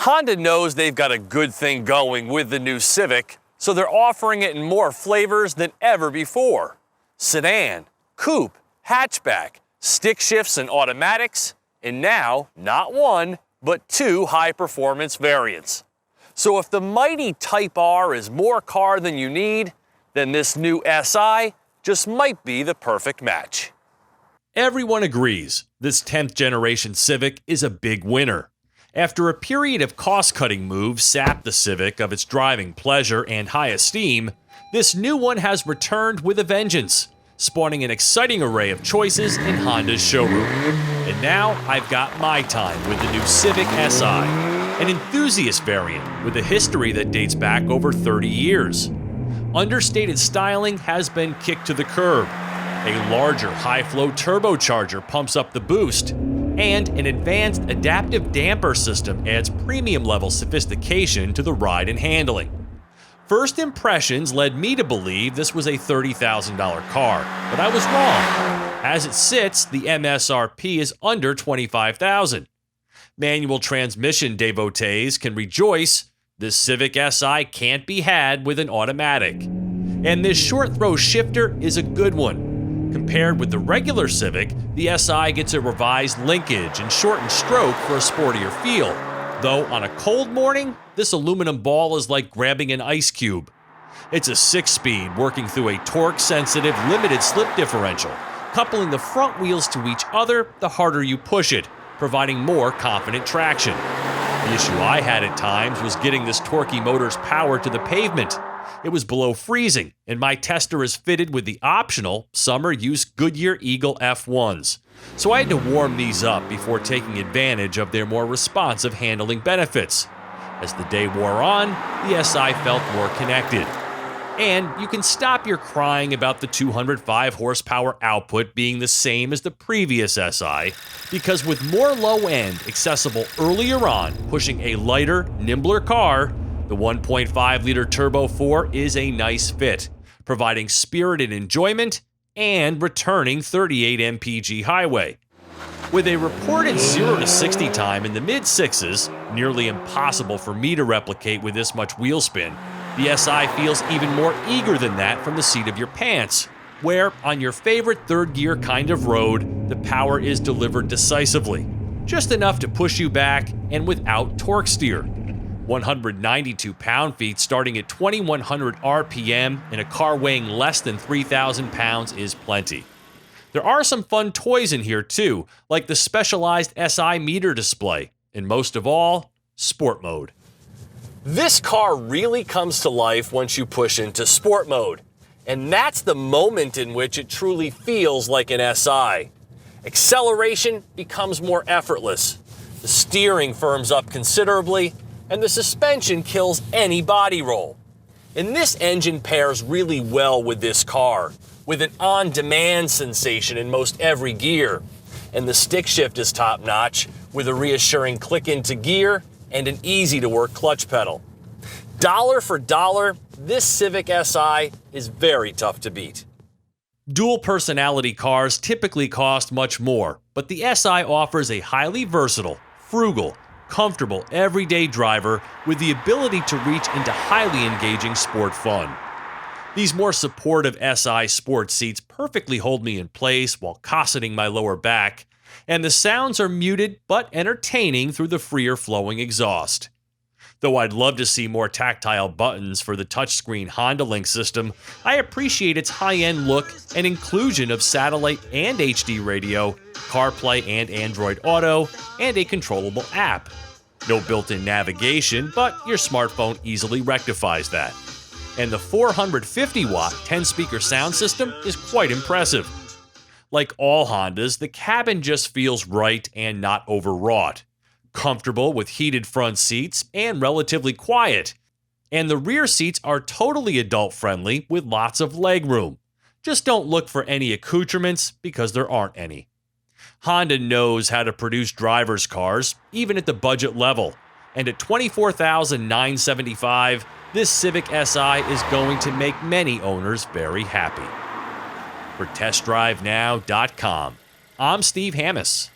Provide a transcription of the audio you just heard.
Honda knows they've got a good thing going with the new Civic, so they're offering it in more flavors than ever before. Sedan, coupe, hatchback, stick shifts and automatics, and now not one, but two high-performance variants. So if the mighty Type R is more car than you need, then this new SI just might be the perfect match. Everyone agrees this 10th generation Civic is a big winner. After a period of cost-cutting moves sapped the Civic of its driving pleasure and high esteem, this new one has returned with a vengeance, spawning an exciting array of choices in Honda's showroom. And now I've got my time with the new Civic Si, an enthusiast variant with a history that dates back over 30 years. Understated styling has been kicked to the curb. A larger high-flow turbocharger pumps up the boost, and an advanced adaptive damper system adds premium-level sophistication to the ride and handling. First impressions led me to believe this was a $30,000 car, but I was wrong. As it sits, the MSRP is under $25,000. Manual transmission devotees can rejoice. This Civic Si can't be had with an automatic. And this short-throw shifter is a good one. Compared with the regular Civic, the Si gets a revised linkage and shortened stroke for a sportier feel. Though on a cold morning, this aluminum ball is like grabbing an ice cube. It's a 6-speed working through a torque-sensitive limited slip differential, coupling the front wheels to each other the harder you push it, providing more confident traction. The issue I had at times was getting this torquey motor's power to the pavement. It was below freezing, and my tester is fitted with the optional summer-use Goodyear Eagle F1s. So I had to warm these up before taking advantage of their more responsive handling benefits. As the day wore on, the Si felt more connected. And you can stop your crying about the 205 horsepower output being the same as the previous Si, because with more low-end accessible earlier on, pushing a lighter, nimbler car, the 1.5-liter Turbo 4 is a nice fit, providing spirited enjoyment and returning 38 mpg highway. With a reported 0 to 60 time in the mid-6s, nearly impossible for me to replicate with this much wheel spin, the Si feels even more eager than that from the seat of your pants, where, on your favorite third-gear kind of road, the power is delivered decisively, just enough to push you back and without torque steer. 192 pound-feet starting at 2,100 RPM in a car weighing less than 3,000 pounds is plenty. There are some fun toys in here too, like the specialized SI meter display, and most of all, sport mode. This car really comes to life once you push into sport mode, and that's the moment in which it truly feels like an Si. Acceleration becomes more effortless, the steering firms up considerably, and the suspension kills any body roll. And this engine pairs really well with this car, with an on-demand sensation in most every gear. And the stick shift is top-notch, with a reassuring click into gear and an easy-to-work clutch pedal. Dollar for dollar, this Civic Si is very tough to beat. Dual personality cars typically cost much more, but the Si offers a highly versatile, frugal, comfortable, everyday driver with the ability to reach into highly engaging sport fun. These more supportive Si sport seats perfectly hold me in place while cosseting my lower back, and the sounds are muted but entertaining through the freer flowing exhaust. Though I'd love to see more tactile buttons for the touchscreen Honda Link system, I appreciate its high-end look and inclusion of satellite and HD radio, CarPlay and Android Auto, and a controllable app. No built-in navigation, but your smartphone easily rectifies that. And the 450-watt 10-speaker sound system is quite impressive. Like all Hondas, the cabin just feels right and not overwrought. Comfortable with heated front seats and relatively quiet. And the rear seats are totally adult-friendly with lots of legroom. Just don't look for any accoutrements because there aren't any. Honda knows how to produce drivers' cars, even at the budget level. And at $24,975, this Civic Si is going to make many owners very happy. For TestDriveNow.com, I'm Steve Hammis.